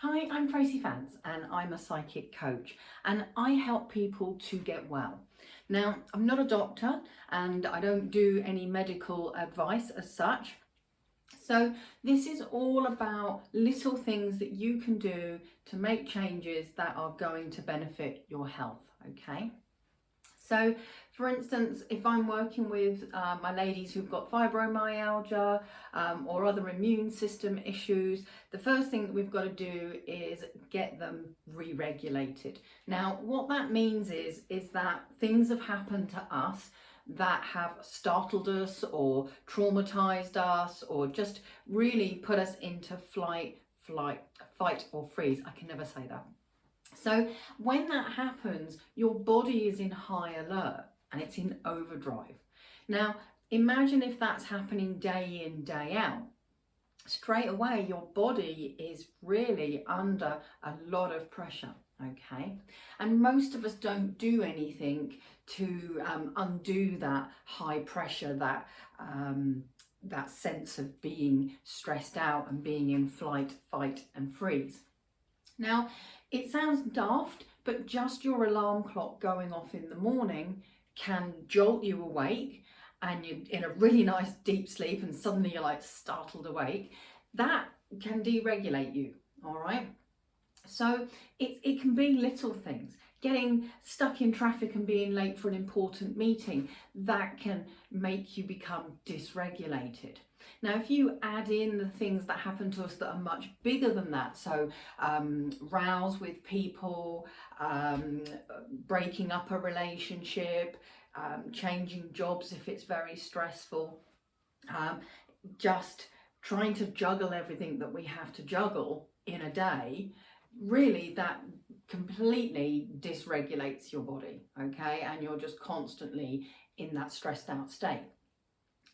Hi, I'm Tracy Fance and I'm a psychic coach and I help people to get well. Now, I'm not a doctor and I don't do any medical advice as such. So this is all about little things that you can do to make changes that are going to benefit your health, okay? So, for instance, if I'm working with my ladies who've got fibromyalgia or other immune system issues, the first thing that we've got to do is get them re-regulated. Now, what that means is that things have happened to us that have startled us or traumatized us or just really put us into fight or freeze. I can never say that. So when that happens, your body is in high alert and it's in overdrive. Now, imagine if that's happening day in, day out. Straight away, your body is really under a lot of pressure, okay? And most of us don't do anything to undo that high pressure, that sense of being stressed out and being in flight, fight and freeze. Now, it sounds daft, but just your alarm clock going off in the morning can jolt you awake and you're in a really nice deep sleep and suddenly you're like startled awake. That can deregulate you, all right? So it can be little things. Getting stuck in traffic and being late for an important meeting, that can make you become dysregulated. Now, if you add in the things that happen to us that are much bigger than that, so rows with people, breaking up a relationship, changing jobs if it's very stressful, just trying to juggle everything that we have to juggle in a day, really that completely dysregulates your body, okay? And you're just constantly in that stressed out state.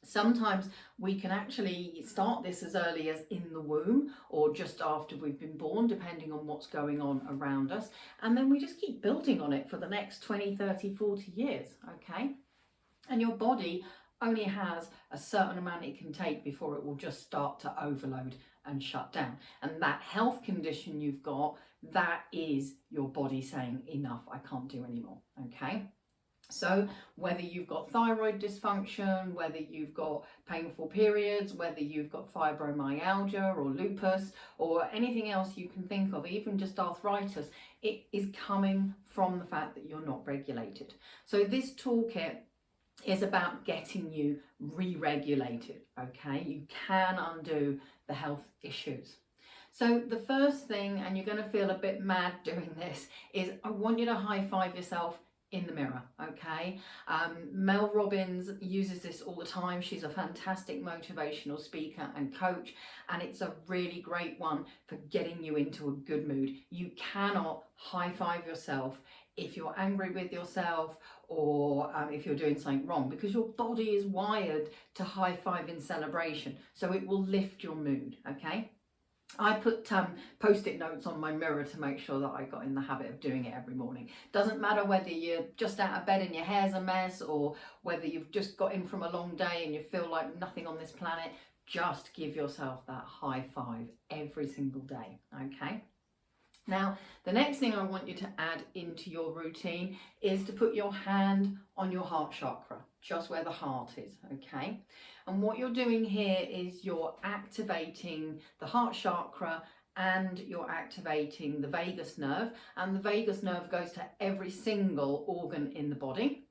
Sometimes we can actually start this as early as in the womb or just after we've been born, depending on what's going on around us. And then we just keep building on it for the next 20, 30, 40 years, okay? And your body only has a certain amount it can take before it will just start to overload and shut down. And that health condition you've got, that is your body saying enough, I can't do anymore, okay? So whether you've got thyroid dysfunction, whether you've got painful periods, whether you've got fibromyalgia or lupus or anything else you can think of, even just arthritis, it is coming from the fact that you're not regulated. So this toolkit is about getting you re-regulated, okay? You can undo the health issues. So the first thing, and you're going to feel a bit mad doing this, is I want you to high five yourself in the mirror, okay? Mel Robbins uses this all the time. She's a fantastic motivational speaker and coach, and it's a really great one for getting you into a good mood. You cannot high five yourself if you're angry with yourself or if you're doing something wrong, because your body is wired to high five in celebration, so it will lift your mood, okay? I put post-it notes on my mirror to make sure that I got in the habit of doing it every morning. Doesn't matter whether you're just out of bed and your hair's a mess or whether you've just got in from a long day and you feel like nothing on this planet, just give yourself that high five every single day, okay? Now, the next thing I want you to add into your routine is to put your hand on your heart chakra, just where the heart is, okay? And what you're doing here is you're activating the heart chakra and you're activating the vagus nerve, and the vagus nerve goes to every single organ in the body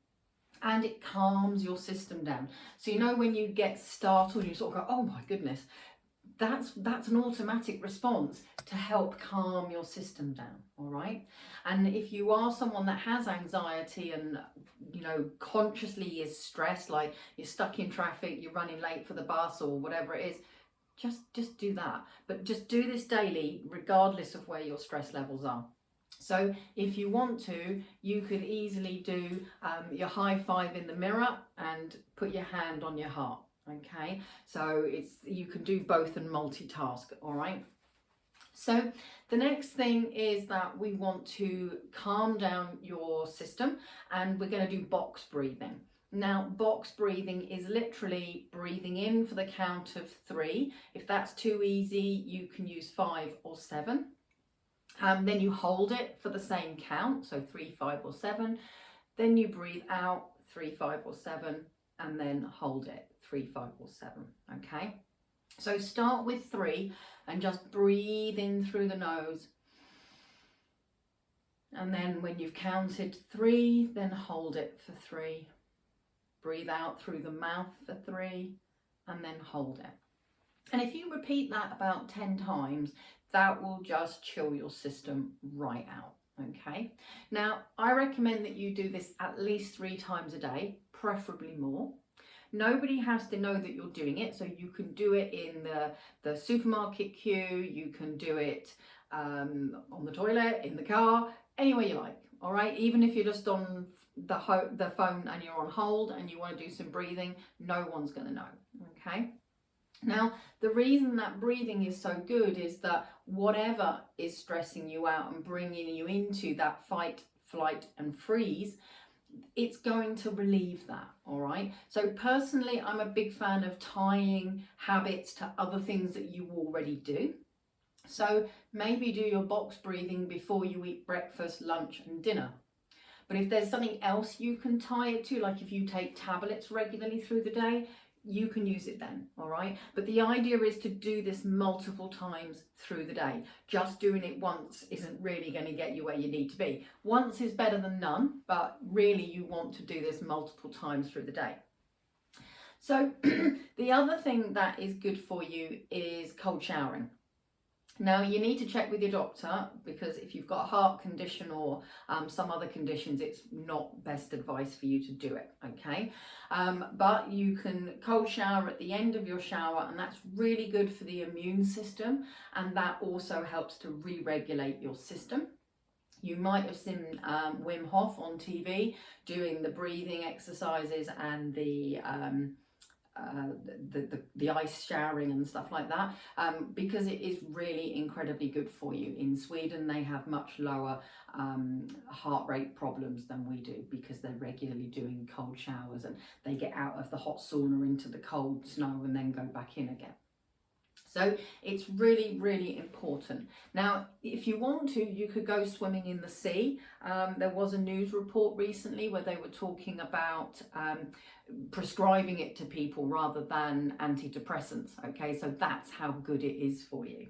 and it calms your system down. So you know when you get startled, you sort of go, oh my goodness, that's an automatic response to help calm your system down, all right? And if you are someone that has anxiety and, you know, consciously is stressed, like you're stuck in traffic, you're running late for the bus or whatever it is, just do that. But just do this daily, regardless of where your stress levels are. So if you want to, you could easily do your high five in the mirror and put your hand on your heart. Okay, so you can do both and multitask, all right? So the next thing is that we want to calm down your system, and we're going to do box breathing. Now, box breathing is literally breathing in for the count of 3. If that's too easy, you can use 5 or 7. Then you hold it for the same count, so 3, 5 or 7. Then you breathe out 3, 5 or 7, and then hold it 3, 5 or 7. Okay, so start with 3 and just breathe in through the nose. And then when you've counted 3, then hold it for 3. Breathe out through the mouth for 3, and then hold it. And if you repeat that about 10 times, that will just chill your system right out. Okay, now I recommend that you do this at least 3 times a day, preferably more. Nobody has to know that you're doing it, so you can do it in the supermarket queue, you can do it on the toilet, in the car, anywhere you like. All right, even if you're just on the phone and you're on hold and you want to do some breathing, no one's going to know. Okay, now the reason that breathing is so good is that whatever is stressing you out and bringing you into that fight, flight and freeze, it's going to relieve that. All right, so personally I'm a big fan of tying habits to other things that you already do. So maybe do your box breathing before you eat breakfast, lunch and dinner. But if there's something else you can tie it to, like if you take tablets regularly through the day, you can use it then. All right, but the idea is to do this multiple times through the day. Just doing it once isn't really going to get you where you need to be. Once is better than none, but really you want to do this multiple times through the day. So the other thing that is good for you is cold showering. Now you need to check with your doctor, because if you've got a heart condition or some other conditions, it's not best advice for you to do it, okay? But you can cold shower at the end of your shower, and that's really good for the immune system, and that also helps to re-regulate your system. You might have seen Wim Hof on TV doing the breathing exercises and the ice showering and stuff like that, because it is really incredibly good for you. In Sweden they have much lower heart rate problems than we do, because they're regularly doing cold showers and they get out of the hot sauna into the cold snow and then go back in again. So it's really, really important. Now, if you want to, you could go swimming in the sea. There was a news report recently where they were talking about prescribing it to people rather than antidepressants. Okay, so that's how good it is for you.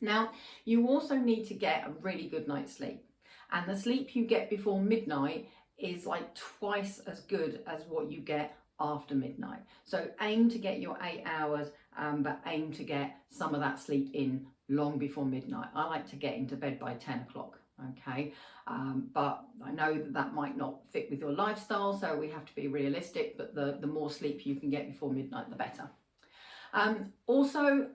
Now, you also need to get a really good night's sleep. And the sleep you get before midnight is like twice as good as what you get after midnight. So aim to get your 8 hours, but aim to get some of that sleep in long before midnight. I like to get into bed by 10 o'clock, okay? But I know that that might not fit with your lifestyle, so we have to be realistic, but the more sleep you can get before midnight, the better. Also,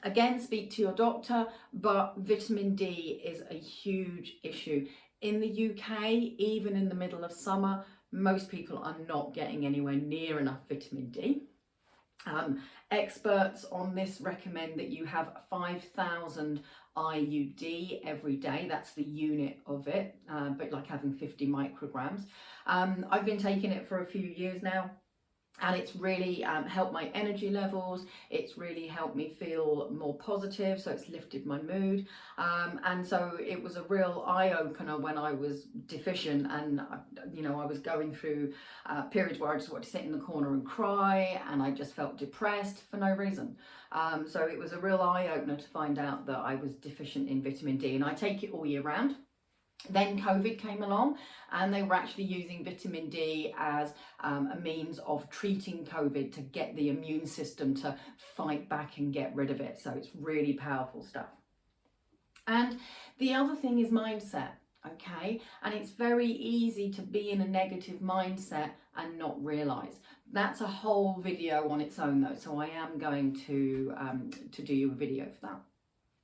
again, speak to your doctor, but vitamin D is a huge issue. In the UK, even in the middle of summer, most people are not getting anywhere near enough vitamin D. Experts on this recommend that you have 5,000 IUD every day. That's the unit of it, but like having 50 micrograms. I've been taking it for a few years now, and it's really helped my energy levels. It's really helped me feel more positive, so it's lifted my mood. And so it was a real eye-opener when I was deficient, and you know, I was going through periods where I just wanted to sit in the corner and cry, and I just felt depressed for no reason. So it was a real eye-opener to find out that I was deficient in vitamin D, and I take it all year round. Then COVID came along, and they were actually using vitamin D as a means of treating COVID to get the immune system to fight back and get rid of it. So it's really powerful stuff. And the other thing is mindset, okay? And it's very easy to be in a negative mindset and not realize. That's a whole video on its own though, so I am going to do you a video for that.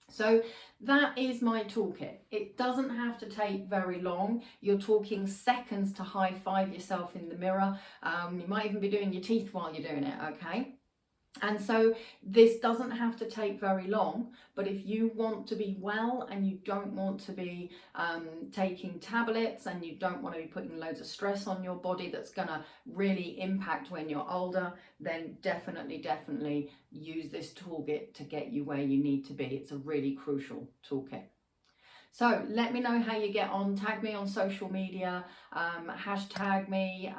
So that is my toolkit. It doesn't have to take very long. You're talking seconds to high five yourself in the mirror. You might even be doing your teeth while you're doing it, okay? And so this doesn't have to take very long, but if you want to be well and you don't want to be taking tablets, and you don't want to be putting loads of stress on your body that's going to really impact when you're older, then definitely use this toolkit to get you where you need to be. It's a really crucial toolkit. So let me know how you get on. Tag me on social media, hashtag me,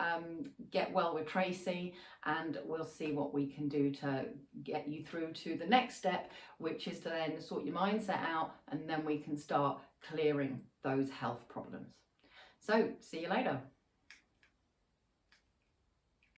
get well with Tracy, and we'll see what we can do to get you through to the next step, which is to then sort your mindset out, and then we can start clearing those health problems. So see you later.